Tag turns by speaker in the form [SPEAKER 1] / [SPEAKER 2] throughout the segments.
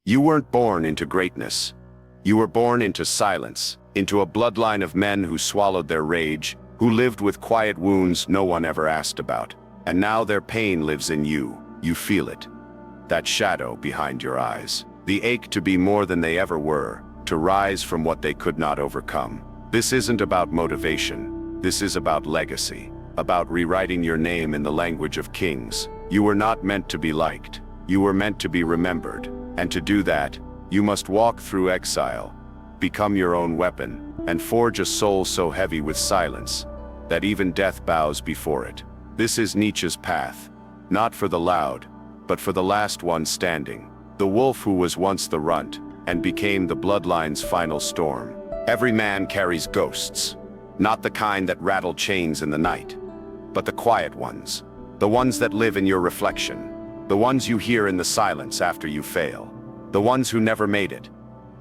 [SPEAKER 1] You weren't born into greatness. You were born into silence, into a bloodline of men who swallowed their rage, who lived with quiet wounds no one ever asked about. And now their pain lives in you. You feel it. That shadow behind your eyes. The ache to be more than they ever were, to rise from what they could not overcome. This isn't about motivation. This is about legacy, about rewriting your name in the language of kings. You were not meant to be liked. You were meant to be remembered. And to do that, you must walk through exile, become your own weapon, and forge a soul so heavy with silence that even death bows before it. This is Nietzsche's path, not for the loud, but for the last one standing. The wolf who was once the runt and became the bloodline's final storm. Every man carries ghosts, not the kind that rattle chains in the night, but the quiet ones, the ones that live in your reflection, the ones you hear in the silence after you fail, the ones who never made it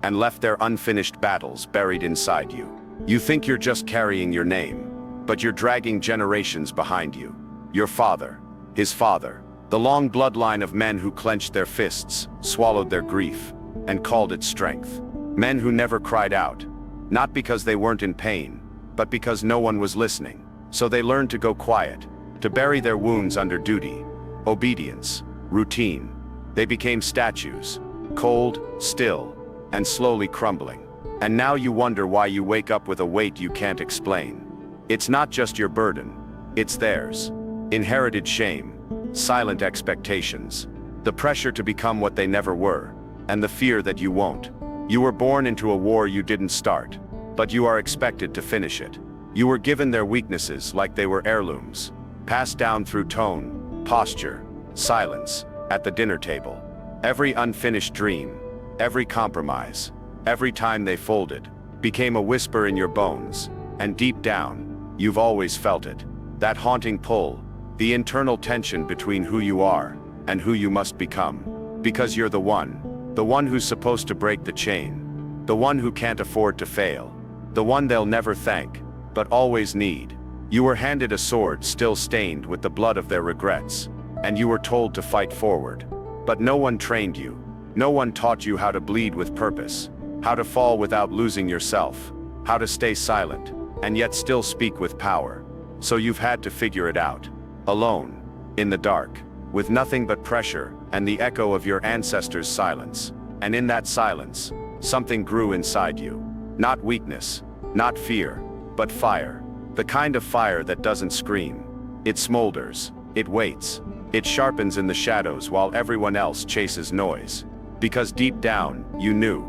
[SPEAKER 1] and left their unfinished battles buried inside you. You think you're just carrying your name, but you're dragging generations behind you. Your father, his father, the long bloodline of men who clenched their fists, swallowed their grief, and called it strength. Men who never cried out, not because they weren't in pain, but because no one was listening. So they learned to go quiet, to bury their wounds under duty, obedience, routine. They became statues, cold, still, and slowly crumbling. And now you wonder why you wake up with a weight you can't explain. It's not just your burden, it's theirs. Inherited shame, silent expectations, the pressure to become what they never were, and the fear that you won't. You were born into a war you didn't start, but you are expected to finish it. You were given their weaknesses like they were heirlooms, passed down through tone, posture, silence, at the dinner table. Every unfinished dream, every compromise, every time they folded, became a whisper in your bones, and deep down, you've always felt it. That haunting pull, the internal tension between who you are and who you must become. Because you're the one who's supposed to break the chain, the one who can't afford to fail, the one they'll never thank, but always need. You were handed a sword still stained with the blood of their regrets, and you were told to fight forward. But no one trained you. No one taught you how to bleed with purpose, how to fall without losing yourself, how to stay silent, and yet still speak with power. So you've had to figure it out, alone, in the dark, with nothing but pressure and the echo of your ancestors' silence. And in that silence, something grew inside you. Not weakness, not fear, but fire. The kind of fire that doesn't scream. It smolders, it waits, it sharpens in the shadows while everyone else chases noise. Because deep down, you knew.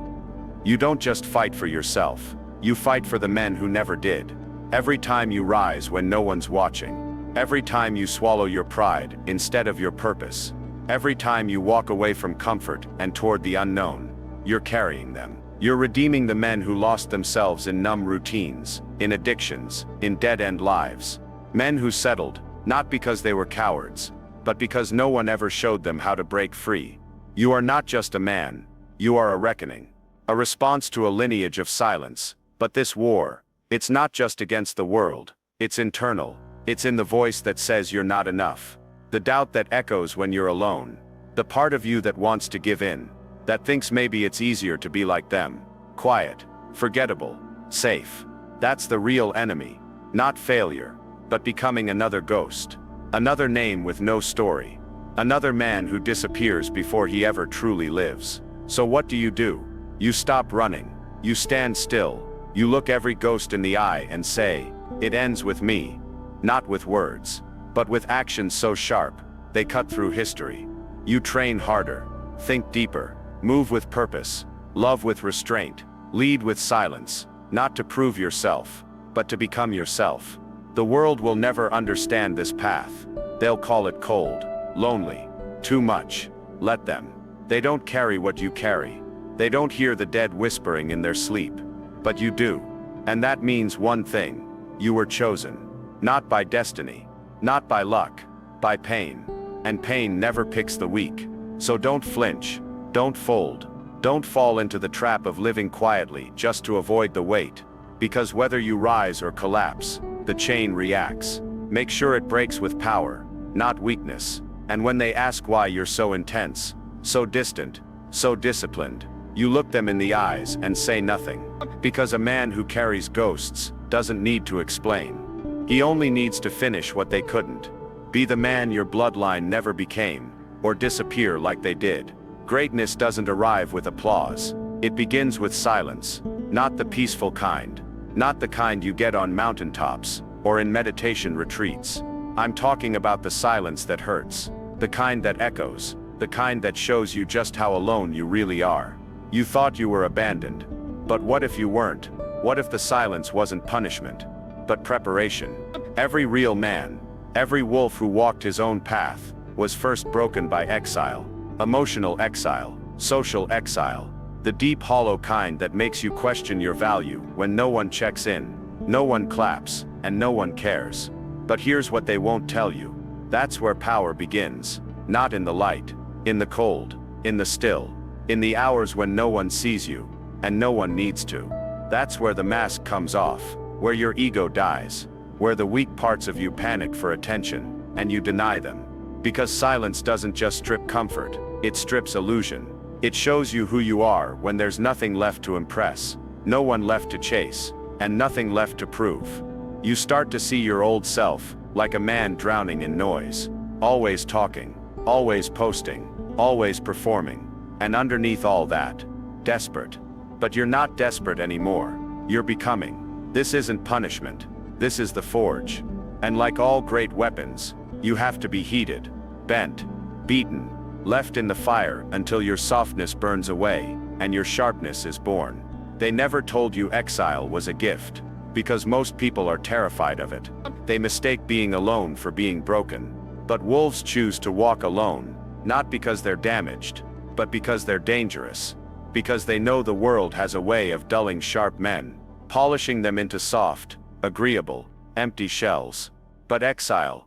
[SPEAKER 1] You don't just fight for yourself, you fight for the men who never did. Every time you rise when no one's watching, every time you swallow your pride instead of your purpose, every time you walk away from comfort and toward the unknown, you're carrying them. You're redeeming the men who lost themselves in numb routines, in addictions, in dead-end lives. Men who settled, not because they were cowards, but because no one ever showed them how to break free. You are not just a man, you are a reckoning. A response to a lineage of silence. But this war, it's not just against the world, it's internal. It's in the voice that says you're not enough. The doubt that echoes when you're alone. The part of you that wants to give in. That thinks maybe it's easier to be like them. Quiet, forgettable, safe. That's the real enemy. Not failure, but becoming another ghost. Another name with no story. Another man who disappears before he ever truly lives. So what do? You stop running. You stand still. You look every ghost in the eye and say, it ends with me. Not with words, but with actions so sharp, they cut through history. You train harder, think deeper, move with purpose, love with restraint, lead with silence, not to prove yourself, but to become yourself. The world will never understand this path. They'll call it cold, lonely, too much. Let them. They don't carry what you carry. They don't hear the dead whispering in their sleep. But you do. And that means one thing. You were chosen. Not by destiny. Not by luck. By pain. And pain never picks the weak. So don't flinch. Don't fold. Don't fall into the trap of living quietly just to avoid the weight. Because whether you rise or collapse, the chain reacts. Make sure it breaks with power, not weakness. And when they ask why you're so intense, so distant, so disciplined. You look them in the eyes and say nothing. Because a man who carries ghosts doesn't need to explain. He only needs to finish what they couldn't. Be the man your bloodline never became, or disappear like they did. Greatness doesn't arrive with applause. It begins with silence, not the peaceful kind, not the kind you get on mountaintops or in meditation retreats. I'm talking about the silence that hurts, the kind that echoes, the kind that shows you just how alone you really are. You thought you were abandoned, but what if you weren't? What if the silence wasn't punishment, but preparation? Every real man, every wolf who walked his own path, was first broken by exile. Emotional exile, social exile, the deep hollow kind that makes you question your value when no one checks in, no one claps, and no one cares. But here's what they won't tell you. That's where power begins, not in the light, in the cold, in the still, in the hours when no one sees you, and no one needs to. That's where the mask comes off, where your ego dies, where the weak parts of you panic for attention, and you deny them. Because silence doesn't just strip comfort, it strips illusion. It shows you who you are when there's nothing left to impress, no one left to chase, and nothing left to prove. You start to see your old self, like a man drowning in noise, always talking, always posting, always performing, and underneath all that, desperate. But you're not desperate anymore. You're becoming. This isn't punishment. This is the forge. And like all great weapons, you have to be heated, bent, beaten, left in the fire until your softness burns away, and your sharpness is born. They never told you exile was a gift, because most people are terrified of it. They mistake being alone for being broken. But wolves choose to walk alone, not because they're damaged, but because they're dangerous. Because they know the world has a way of dulling sharp men, polishing them into soft, agreeable, empty shells. But exile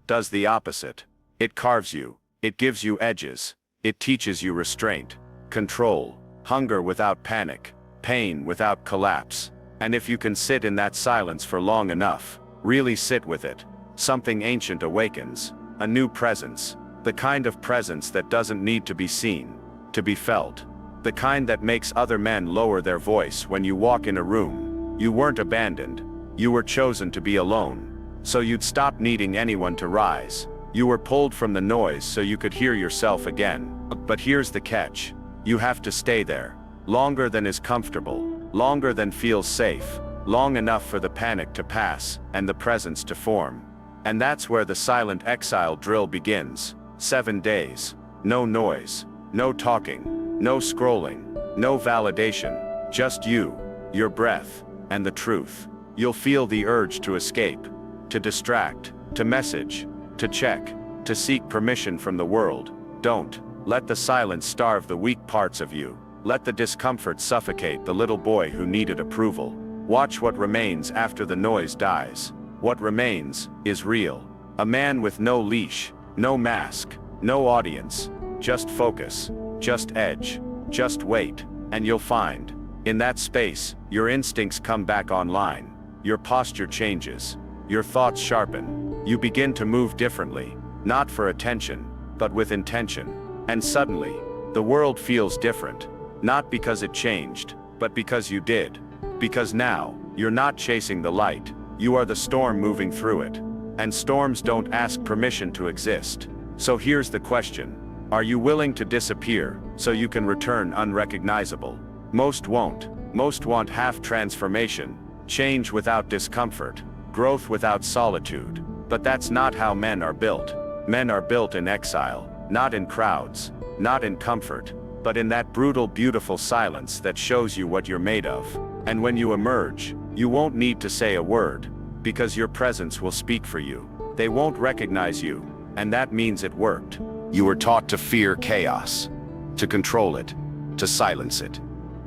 [SPEAKER 1] does the opposite. It carves you, it gives you edges, it teaches you restraint, control, hunger without panic, pain without collapse. And if you can sit in that silence for long enough, really sit with it, something ancient awakens, a new presence, the kind of presence that doesn't need to be seen, to be felt, the kind that makes other men lower their voice when you walk in a room. You weren't abandoned, you were chosen to be alone. So you'd stop needing anyone to rise. You were pulled from the noise so you could hear yourself again. But here's the catch. You have to stay there, longer than is comfortable, longer than feels safe, long enough for the panic to pass and the presence to form. And that's where the silent exile drill begins. 7 days. No noise, no talking, no scrolling, no validation, just you, your breath, and the truth. You'll feel the urge to escape, to distract, to message, to check, to seek permission from the world. Don't let the silence starve the weak parts of you. Let the discomfort suffocate the little boy who needed approval. Watch what remains after the noise dies. What remains is real. A man with no leash, no mask, no audience, just focus, just edge, just wait, and you'll find, in that space, your instincts come back online, your posture changes, your thoughts sharpen, you begin to move differently, not for attention, but with intention. And suddenly, the world feels different, not because it changed, but because you did. Because now, you're not chasing the light, you are the storm moving through it. And storms don't ask permission to exist. So here's the question. Are you willing to disappear, so you can return unrecognizable? Most won't. Most want half transformation, change without discomfort, growth without solitude. But that's not how men are built. Men are built in exile, not in crowds, not in comfort, but in that brutal, beautiful silence that shows you what you're made of. And when you emerge, you won't need to say a word, because your presence will speak for you. They won't recognize you, and that means it worked. You were taught to fear chaos, to control it, to silence it,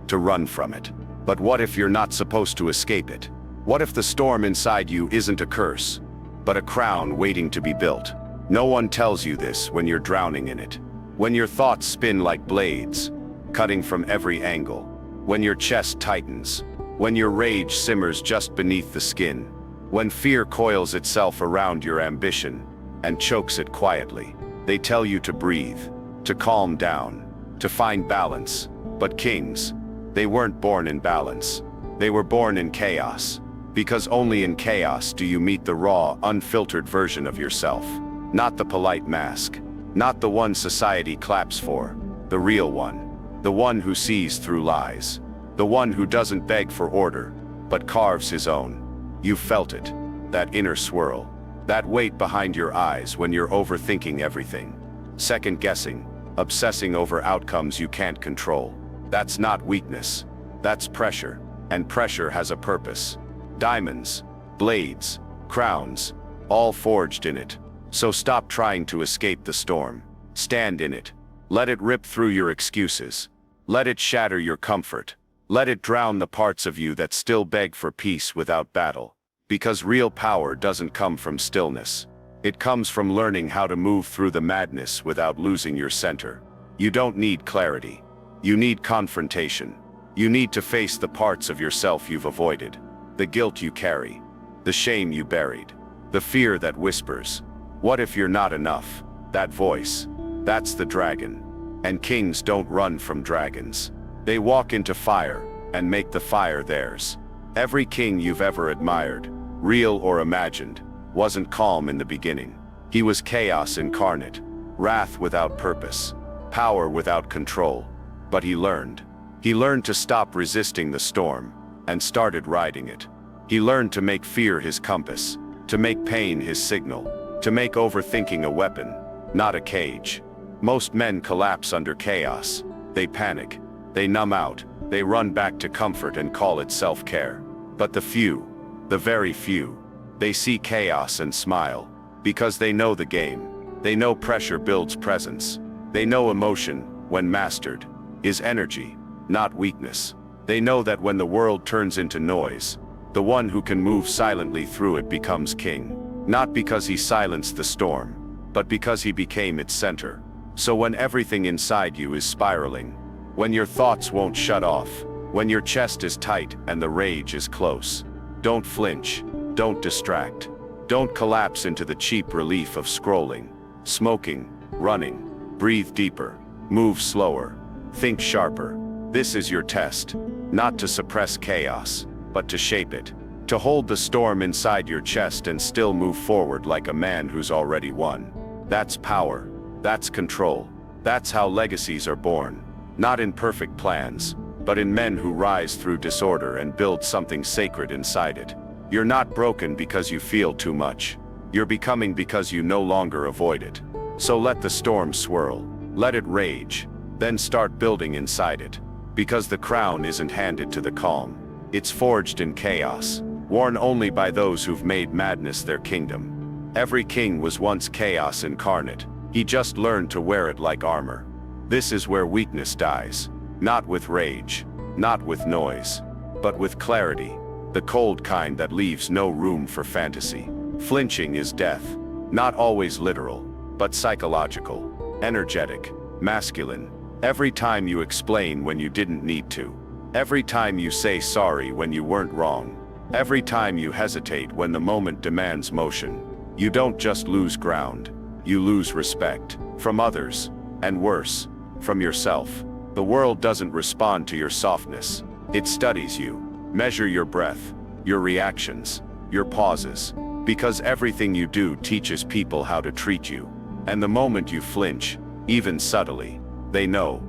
[SPEAKER 1] to run from it. But what if you're not supposed to escape it? What if the storm inside you isn't a curse, but a crown waiting to be built? No one tells you this when you're drowning in it. When your thoughts spin like blades, cutting from every angle. When your chest tightens. When your rage simmers just beneath the skin. When fear coils itself around your ambition and chokes it quietly. They tell you to breathe, to calm down, to find balance. But kings, they weren't born in balance. They were born in chaos. Because only in chaos do you meet the raw, unfiltered version of yourself. Not the polite mask. Not the one society claps for. The real one. The one who sees through lies. The one who doesn't beg for order, but carves his own. You've felt it. That inner swirl. That weight behind your eyes when you're overthinking everything. Second-guessing. Obsessing over outcomes you can't control. That's not weakness. That's pressure. And pressure has a purpose. Diamonds, blades, crowns, all forged in it. So stop trying to escape the storm. Stand in it. Let it rip through your excuses. Let it shatter your comfort. Let it drown the parts of you that still beg for peace without battle. Because real power doesn't come from stillness. It comes from learning how to move through the madness without losing your center. You don't need clarity. You need confrontation. You need to face the parts of yourself you've avoided. The guilt you carry. The shame you buried. The fear that whispers, "What if you're not enough?" That voice. That's the dragon. And kings don't run from dragons. They walk into fire and make the fire theirs. Every king you've ever admired, real or imagined, wasn't calm in the beginning. He was chaos incarnate, wrath without purpose, power without control. But he learned. He learned to stop resisting the storm and started riding it. He learned to make fear his compass, to make pain his signal, to make overthinking a weapon, not a cage. Most men collapse under chaos. They panic. They numb out. They run back to comfort and call it self-care. But the few, the very few, they see chaos and smile, because they know the game. They know pressure builds presence. They know emotion, when mastered, is energy, not weakness. They know that when the world turns into noise, the one who can move silently through it becomes king. Not because he silenced the storm, but because he became its center. So when everything inside you is spiraling, when your thoughts won't shut off, when your chest is tight and the rage is close, don't flinch, don't distract, don't collapse into the cheap relief of scrolling, smoking, running. Breathe deeper, move slower, think sharper. This is your test, not to suppress chaos, but to shape it, to hold the storm inside your chest and still move forward like a man who's already won. That's power, that's control, that's how legacies are born, not in perfect plans, but in men who rise through disorder and build something sacred inside it. You're not broken because you feel too much. You're becoming because you no longer avoid it. So let the storm swirl, let it rage, then start building inside it. Because the crown isn't handed to the calm. It's forged in chaos, worn only by those who've made madness their kingdom. Every king was once chaos incarnate. He just learned to wear it like armor. This is where weakness dies. Not with rage, not with noise, but with clarity. The cold kind that leaves no room for fantasy. Flinching is death. Not always literal, but psychological, energetic, masculine. Every time you explain when you didn't need to. Every time you say sorry when you weren't wrong. Every time you hesitate when the moment demands motion. You don't just lose ground. You lose respect. From others. And worse, from yourself. The world doesn't respond to your softness. It studies you. Measure your breath, your reactions, your pauses. Because everything you do teaches people how to treat you. And the moment you flinch, even subtly, they know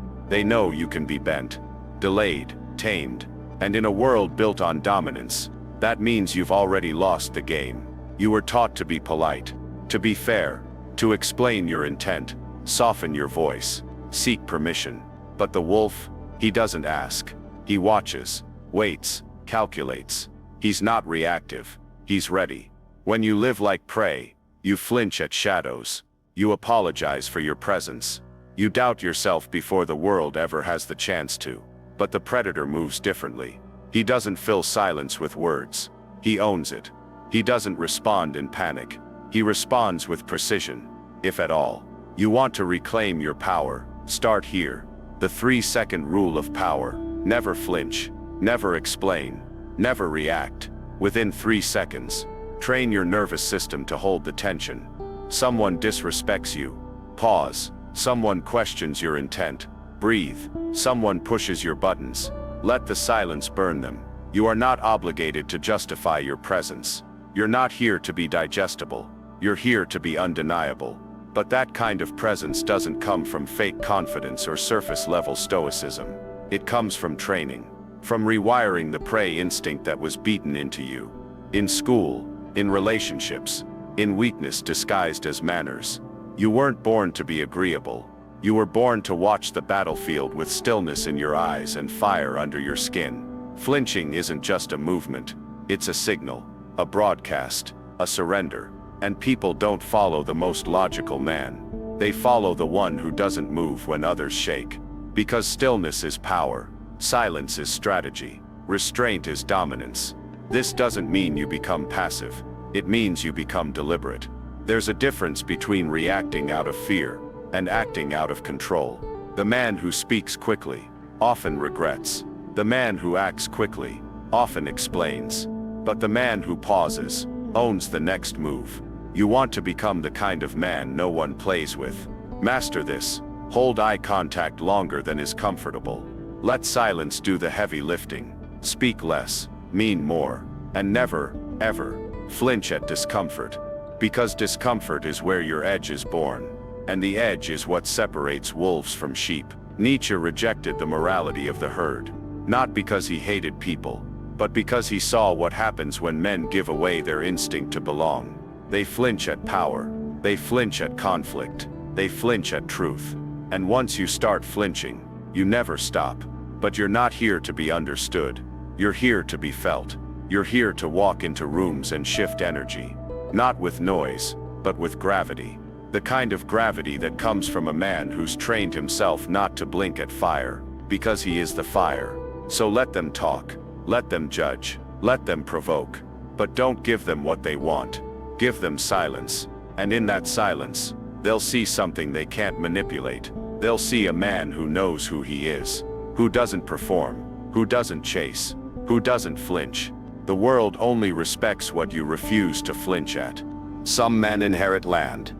[SPEAKER 1] you can be bent, delayed, tamed. And in a world built on dominance, that means you've already lost the game. You were taught to be polite, to be fair, to explain your intent, soften your voice, seek permission. But the wolf, he doesn't ask. He watches, waits, calculates. He's not reactive, he's ready. When you live like prey, you flinch at shadows. You apologize for your presence. You doubt yourself before the world ever has the chance to. But the predator moves differently. He doesn't fill silence with words. He owns it. He doesn't respond in panic. He responds with precision, if at all. You want to reclaim your power? Start here. The 3-second rule of power. Never flinch. Never explain. Never react. Within 3 seconds. Train your nervous system to hold the tension. Someone disrespects you. Pause. Someone questions your intent. Breathe. Someone pushes your buttons. Let the silence burn them. You are not obligated to justify your presence. You're not here to be digestible. You're here to be undeniable. But that kind of presence doesn't come from fake confidence or surface-level stoicism. It comes from training, from rewiring the prey instinct that was beaten into you. In school, in relationships, in weakness disguised as manners. You weren't born to be agreeable. You were born to watch the battlefield with stillness in your eyes and fire under your skin. Flinching isn't just a movement. It's a signal, a broadcast, a surrender. And people don't follow the most logical man. They follow the one who doesn't move when others shake. Because stillness is power, silence is strategy, restraint is dominance. This doesn't mean you become passive. It means you become deliberate. There's a difference between reacting out of fear and acting out of control. The man who speaks quickly often regrets. The man who acts quickly often explains. But the man who pauses owns the next move. You want to become the kind of man no one plays with. Master this. Hold eye contact longer than is comfortable. Let silence do the heavy lifting. Speak less, mean more, and never, ever, flinch at discomfort. Because discomfort is where your edge is born. And the edge is what separates wolves from sheep. Nietzsche rejected the morality of the herd. Not because he hated people, but because he saw what happens when men give away their instinct to belong. They flinch at power. They flinch at conflict. They flinch at truth. And once you start flinching, you never stop. But you're not here to be understood. You're here to be felt. You're here to walk into rooms and shift energy. Not with noise, but with gravity. The kind of gravity that comes from a man who's trained himself not to blink at fire, because he is the fire. So let them talk. Let them judge. Let them provoke. But don't give them what they want. Give them silence, and in that silence, they'll see something they can't manipulate. They'll see a man who knows who he is, who doesn't perform, who doesn't chase, who doesn't flinch. The world only respects what you refuse to flinch at. Some men inherit land,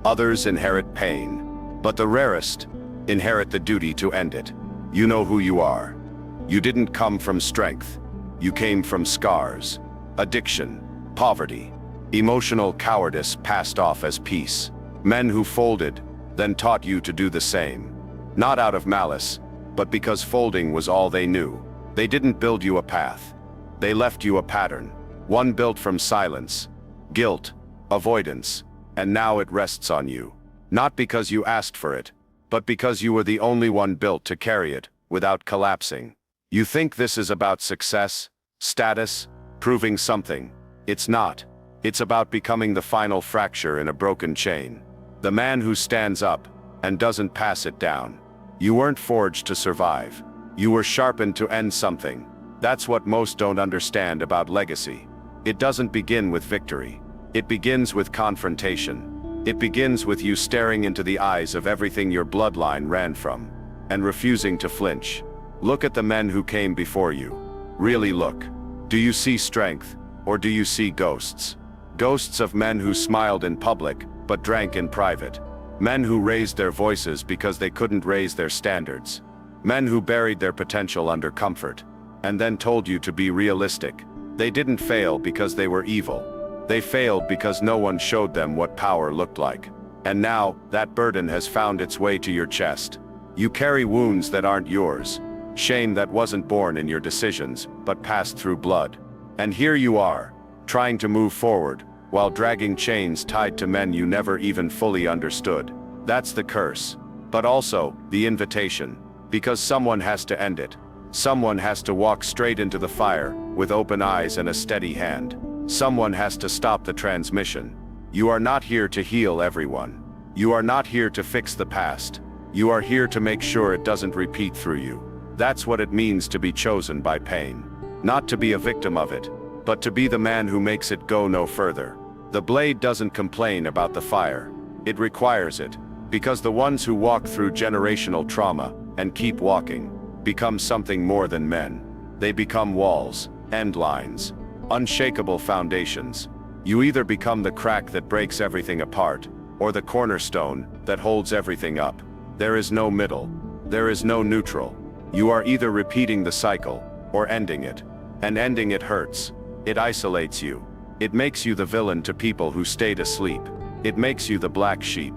[SPEAKER 1] others inherit pain, but the rarest inherit the duty to end it. You know who you are. You didn't come from strength. You came from scars, addiction, poverty. Emotional cowardice passed off as peace. Men who folded, then taught you to do the same. Not out of malice, but because folding was all they knew. They didn't build you a path. They left you a pattern. One built from silence, guilt, avoidance, and now it rests on you. Not because you asked for it, but because you were the only one built to carry it without collapsing. You think this is about success, status, proving something. It's not. It's about becoming the final fracture in a broken chain. The man who stands up and doesn't pass it down. You weren't forged to survive. You were sharpened to end something. That's what most don't understand about legacy. It doesn't begin with victory. It begins with confrontation. It begins with you staring into the eyes of everything your bloodline ran from, and refusing to flinch. Look at the men who came before you. Really look. Do you see strength, or do you see ghosts? Ghosts of men who smiled in public, but drank in private. Men who raised their voices because they couldn't raise their standards. Men who buried their potential under comfort, and then told you to be realistic. They didn't fail because they were evil. They failed because no one showed them what power looked like. And now, that burden has found its way to your chest. You carry wounds that aren't yours. Shame that wasn't born in your decisions, but passed through blood. And here you are, trying to move forward, while dragging chains tied to men you never even fully understood. That's the curse. But also, the invitation. Because someone has to end it. Someone has to walk straight into the fire, with open eyes and a steady hand. Someone has to stop the transmission. You are not here to heal everyone. You are not here to fix the past. You are here to make sure it doesn't repeat through you. That's what it means to be chosen by pain. Not to be a victim of it, but to be the man who makes it go no further. The blade doesn't complain about the fire. It requires it, because the ones who walk through generational trauma, and keep walking, become something more than men. They become walls, end lines, unshakable foundations. You either become the crack that breaks everything apart, or the cornerstone that holds everything up. There is no middle. There is no neutral. You are either repeating the cycle, or ending it. And ending it hurts. It isolates you. It makes you the villain to people who stayed asleep. It makes you the black sheep.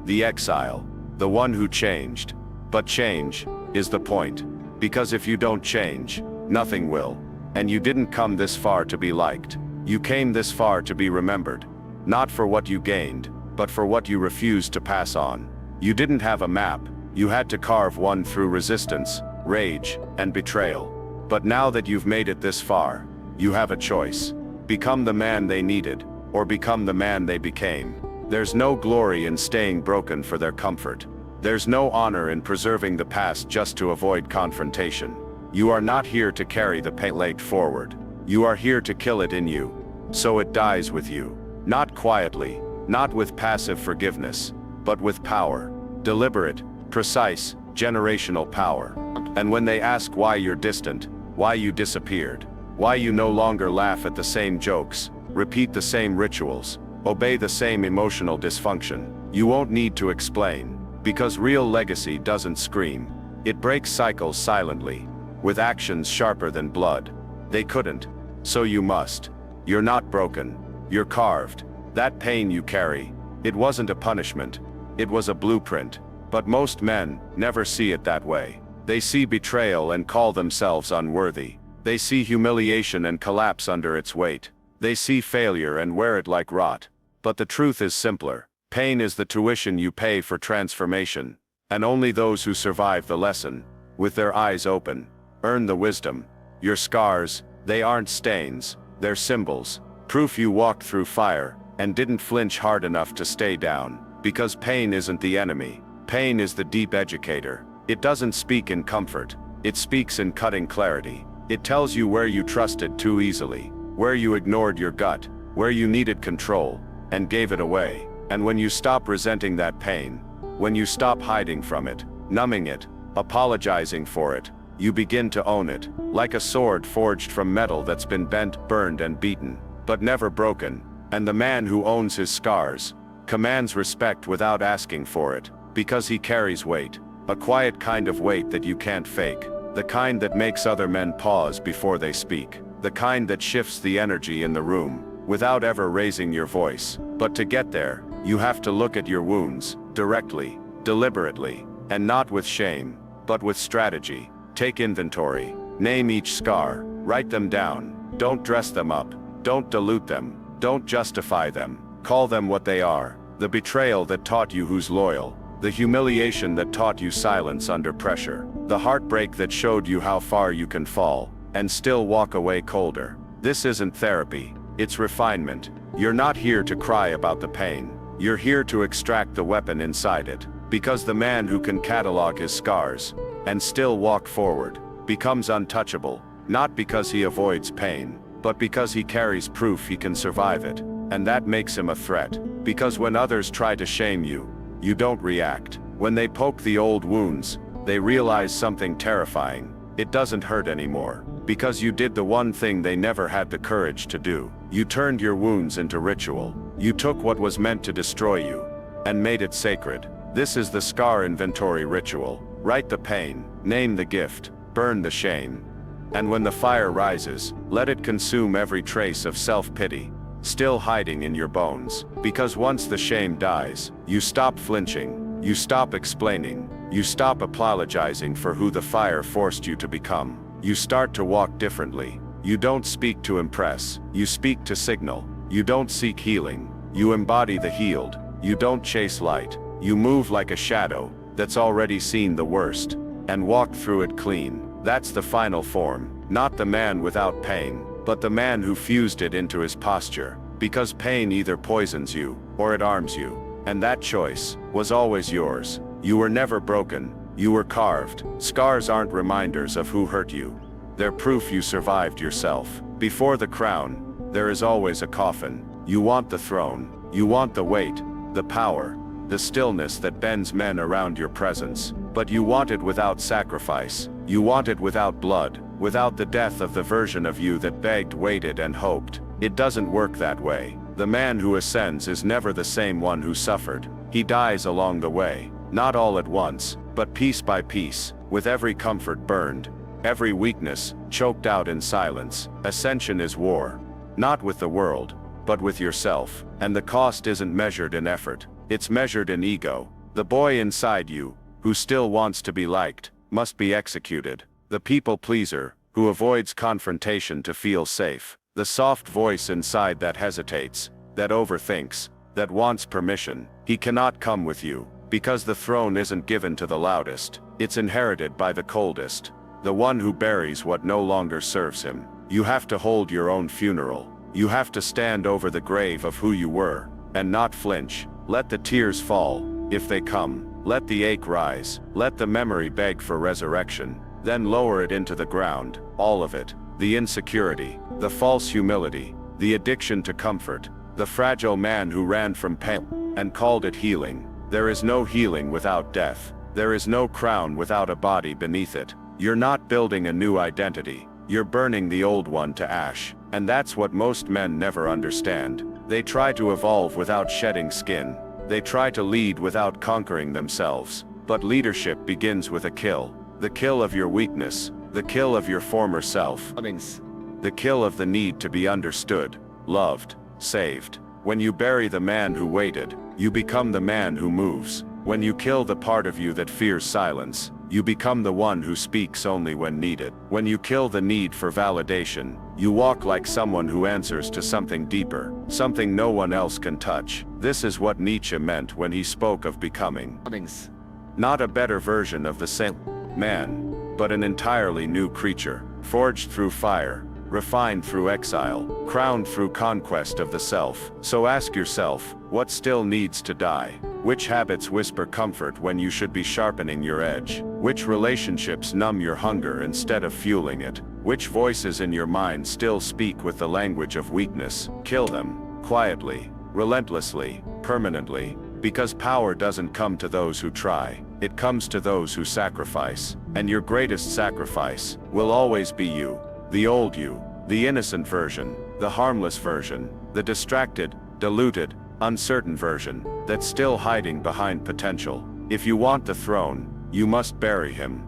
[SPEAKER 1] The exile. The one who changed. But change is the point. Because if you don't change, nothing will. And you didn't come this far to be liked. You came this far to be remembered. Not for what you gained, but for what you refused to pass on. You didn't have a map. You had to carve one through resistance, rage, and betrayal. But now that you've made it this far, you have a choice. Become the man they needed, or become the man they became. There's no glory in staying broken for their comfort. There's no honor in preserving the past just to avoid confrontation. You are not here to carry the plate forward. You are here to kill it in you, so it dies with you. Not quietly, not with passive forgiveness, but with power. Deliberate, precise, generational power. And when they ask why you're distant, why you disappeared, why you no longer laugh at the same jokes, repeat the same rituals, obey the same emotional dysfunction, you won't need to explain. Because real legacy doesn't scream. It breaks cycles silently, with actions sharper than blood. They couldn't, so you must. You're not broken. You're carved. That pain you carry, it wasn't a punishment. It was a blueprint. But most men never see it that way. They see betrayal and call themselves unworthy. They see humiliation and collapse under its weight. They see failure and wear it like rot. But the truth is simpler. Pain is the tuition you pay for transformation. And only those who survive the lesson, with their eyes open, earn the wisdom. Your scars, they aren't stains, they're symbols. Proof you walked through fire, and didn't flinch hard enough to stay down. Because pain isn't the enemy. Pain is the deep educator. It doesn't speak in comfort. It speaks in cutting clarity. It tells you where you trusted too easily, where you ignored your gut, where you needed control, and gave it away. And when you stop resenting that pain, when you stop hiding from it, numbing it, apologizing for it, you begin to own it, like a sword forged from metal that's been bent, burned, and beaten, but never broken. And the man who owns his scars commands respect without asking for it, because he carries weight, a quiet kind of weight that you can't fake, the kind that makes other men pause before they speak, the kind that shifts the energy in the room, without ever raising your voice. But to get there, you have to look at your wounds, directly, deliberately, and not with shame, but with strategy. Take inventory, name each scar, write them down, don't dress them up, don't dilute them, don't justify them, call them what they are. The betrayal that taught you who's loyal, the humiliation that taught you silence under pressure, the heartbreak that showed you how far you can fall, and still walk away colder. This isn't therapy, it's refinement. You're not here to cry about the pain. You're here to extract the weapon inside it. Because the man who can catalog his scars, and still walk forward, becomes untouchable, not because he avoids pain, but because he carries proof he can survive it. And that makes him a threat. Because when others try to shame you, you don't react. When they poke the old wounds, they realize something terrifying. It doesn't hurt anymore. Because you did the one thing they never had the courage to do. You turned your wounds into ritual. You took what was meant to destroy you, and made it sacred. This is the scar inventory ritual. Write the pain, name the gift, burn the shame. And when the fire rises, let it consume every trace of self-pity, still hiding in your bones. Because once the shame dies, you stop flinching, you stop explaining, you stop apologizing for who the fire forced you to become. You start to walk differently. You don't speak to impress, you speak to signal. You don't seek healing, you embody the healed. You don't chase light, you move like a shadow that's already seen the worst, and walk through it clean. That's the final form, not the man without pain, but the man who fused it into his posture. Because pain either poisons you, or it arms you, and that choice was always yours. You were never broken, you were carved. Scars aren't reminders of who hurt you. They're proof you survived yourself. Before the crown, there is always a coffin. You want the throne, you want the weight, the power, the stillness that bends men around your presence. But you want it without sacrifice. You want it without blood, without the death of the version of you that begged, waited, and hoped. It doesn't work that way. The man who ascends is never the same one who suffered. He dies along the way. Not all at once, but piece by piece, with every comfort burned, every weakness choked out in silence. Ascension is war. Not with the world, but with yourself. And the cost isn't measured in effort, it's measured in ego. The boy inside you, who still wants to be liked, must be executed. The people pleaser, who avoids confrontation to feel safe. The soft voice inside that hesitates, that overthinks, that wants permission. He cannot come with you, because the throne isn't given to the loudest. It's inherited by the coldest, the one who buries what no longer serves him. You have to hold your own funeral. You have to stand over the grave of who you were, and not flinch. Let the tears fall, if they come. Let the ache rise. Let the memory beg for resurrection. Then lower it into the ground, all of it. The insecurity, the false humility, the addiction to comfort, the fragile man who ran from pain and called it healing. There is no healing without death. There is no crown without a body beneath it. You're not building a new identity. You're burning the old one to ash. And that's what most men never understand. They try to evolve without shedding skin. They try to lead without conquering themselves. But leadership begins with a kill. The kill of your weakness. The kill of your former self. The kill of the need to be understood, loved, saved. When you bury the man who waited, you become the man who moves. When you kill the part of you that fears silence, you become the one who speaks only when needed. When you kill the need for validation, you walk like someone who answers to something deeper, something no one else can touch. This is what Nietzsche meant when he spoke of becoming. Not a better version of the same man, but an entirely new creature, forged through fire, refined through exile, crowned through conquest of the self. So ask yourself, what still needs to die? Which habits whisper comfort when you should be sharpening your edge? Which relationships numb your hunger instead of fueling it? Which voices in your mind still speak with the language of weakness? Kill them, quietly, relentlessly, permanently, because power doesn't come to those who try. It comes to those who sacrifice. And your greatest sacrifice will always be you. The old you, the innocent version, the harmless version, the distracted, diluted, uncertain version, that's still hiding behind potential. If you want the throne, you must bury him.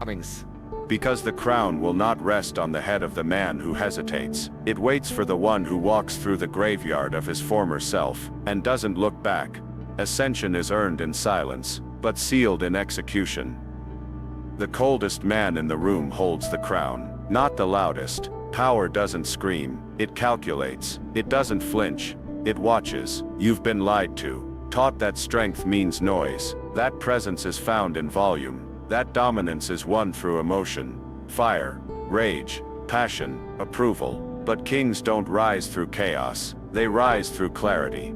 [SPEAKER 1] Because the crown will not rest on the head of the man who hesitates. It waits for the one who walks through the graveyard of his former self, and doesn't look back. Ascension is earned in silence, but sealed in execution. The coldest man in the room holds the crown, not the loudest. Power doesn't scream, it calculates. It doesn't flinch, it watches. You've been lied to, taught that strength means noise. That presence is found in volume. That dominance is won through emotion, fire, rage, passion, approval. But kings don't rise through chaos, they rise through clarity.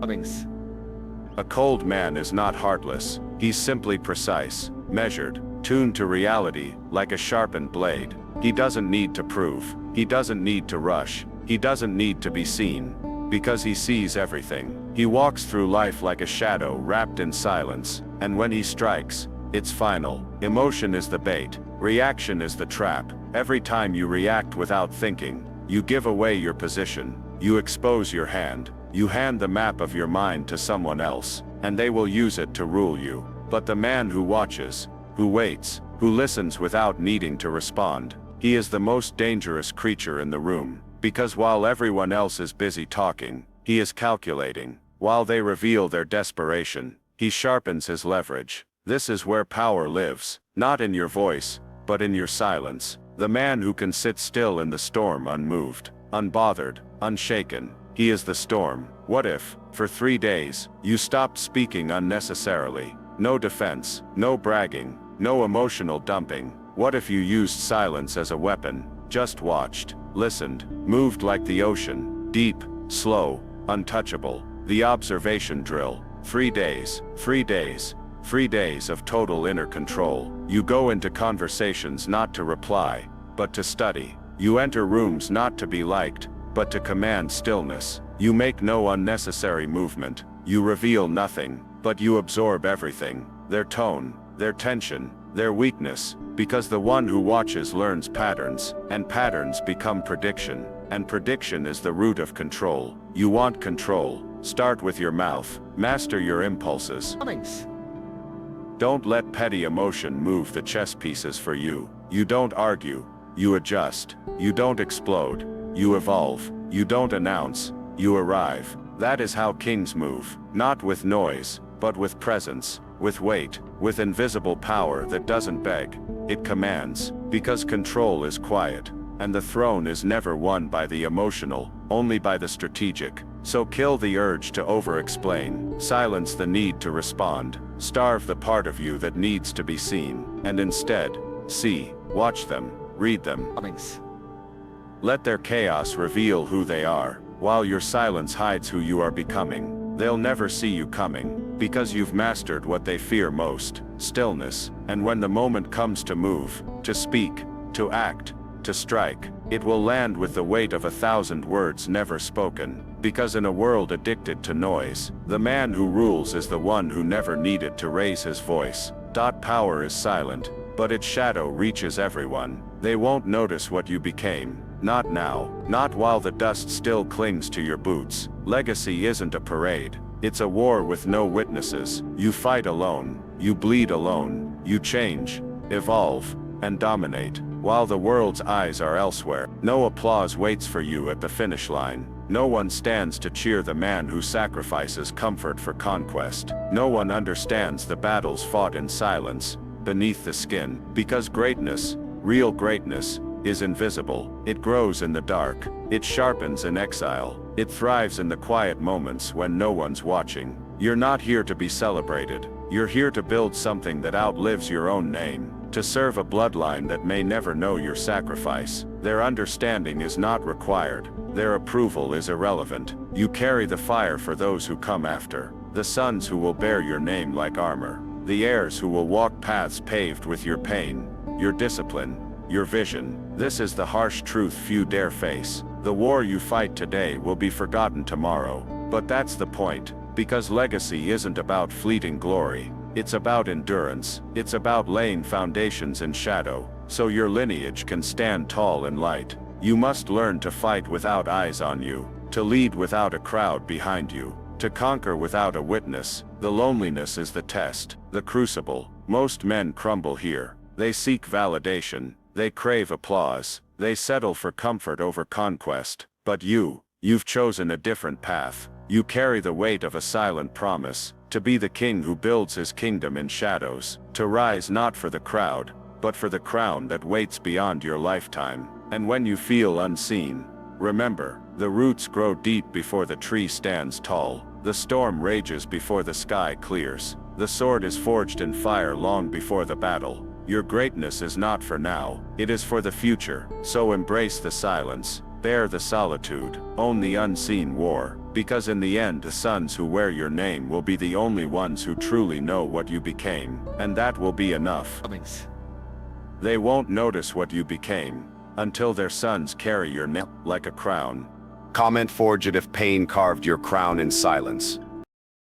[SPEAKER 1] A cold man is not heartless, he's simply precise, measured, tuned to reality, like a sharpened blade. He doesn't need to prove, he doesn't need to rush, he doesn't need to be seen, because he sees everything. He walks through life like a shadow wrapped in silence, and when he strikes, it's final. Emotion is the bait, reaction is the trap. Every time you react without thinking, you give away your position, you expose your hand, you hand the map of your mind to someone else, and they will use it to rule you. But the man who watches, who waits, who listens without needing to respond, he is the most dangerous creature in the room, because while everyone else is busy talking, he is calculating. While they reveal their desperation, he sharpens his leverage. This is where power lives, not in your voice, but in your silence. The man who can sit still in the storm unmoved, unbothered, unshaken, he is the storm. What if, for 3 days, you stopped speaking unnecessarily? No defense, no bragging, no emotional dumping. What if you used silence as a weapon, just watched, listened, moved like the ocean, deep, slow, untouchable? The observation drill. 3 days, 3 days, 3 days of total inner control. You go into conversations not to reply, but to study. You enter rooms not to be liked, but to command stillness. You make no unnecessary movement. You reveal nothing, but you absorb everything. Their tone, their tension, their weakness, because the one who watches learns patterns, and patterns become prediction, and prediction is the root of control. You want control? Start with your mouth. Master your impulses. Don't let petty emotion move the chess pieces for you. You don't argue. You adjust. You don't explode. You evolve. You don't announce. You arrive. That is how kings move. Not with noise, but with presence, with weight, with invisible power that doesn't beg. It commands, because control is quiet, and the throne is never won by the emotional, only by the strategic. So kill the urge to over-explain, silence the need to respond, starve the part of you that needs to be seen, and instead, see, watch them, read them. Let their chaos reveal who they are, while your silence hides who you are becoming. They'll never see you coming, because you've mastered what they fear most, stillness, and when the moment comes to move, to speak, to act, to strike, it will land with the weight of 1,000 words never spoken, because in a world addicted to noise, the man who rules is the one who never needed to raise his voice. Power is silent, but its shadow reaches everyone. They won't notice what you became. Not now, not while the dust still clings to your boots. Legacy isn't a parade. It's a war with no witnesses. You fight alone. You bleed alone. You change, evolve, and dominate. While the world's eyes are elsewhere, no applause waits for you at the finish line. No one stands to cheer the man who sacrifices comfort for conquest. No one understands the battles fought in silence, beneath the skin. Because greatness, real greatness, is invisible. It grows in the dark. It sharpens in exile. It thrives in the quiet moments when no one's watching. You're not here to be celebrated. You're here to build something that outlives your own name. To serve a bloodline that may never know your sacrifice. Their understanding is not required. Their approval is irrelevant. You carry the fire for those who come after. The sons who will bear your name like armor. The heirs who will walk paths paved with your pain, your discipline, your vision. This is the harsh truth few dare face. The war you fight today will be forgotten tomorrow. But that's the point, because legacy isn't about fleeting glory. It's about endurance. It's about laying foundations in shadow, so your lineage can stand tall in light. You must learn to fight without eyes on you, to lead without a crowd behind you, to conquer without a witness. The loneliness is the test, the crucible. Most men crumble here. They seek validation. They crave applause. They settle for comfort over conquest. But you've chosen a different path. You carry the weight of a silent promise, to be the king who builds his kingdom in shadows, to rise not for the crowd, but for the crown that waits beyond your lifetime. And when you feel unseen, remember, the roots grow deep before the tree stands tall. The storm rages before the sky clears. The sword is forged in fire long before the battle. Your greatness is not for now, it is for the future. So embrace the silence, bear the solitude, own the unseen war, because in the end the sons who wear your name will be the only ones who truly know what you became, and that will be enough. They won't notice what you became, until their sons carry your name like a crown. Comment forged if pain carved your crown in silence.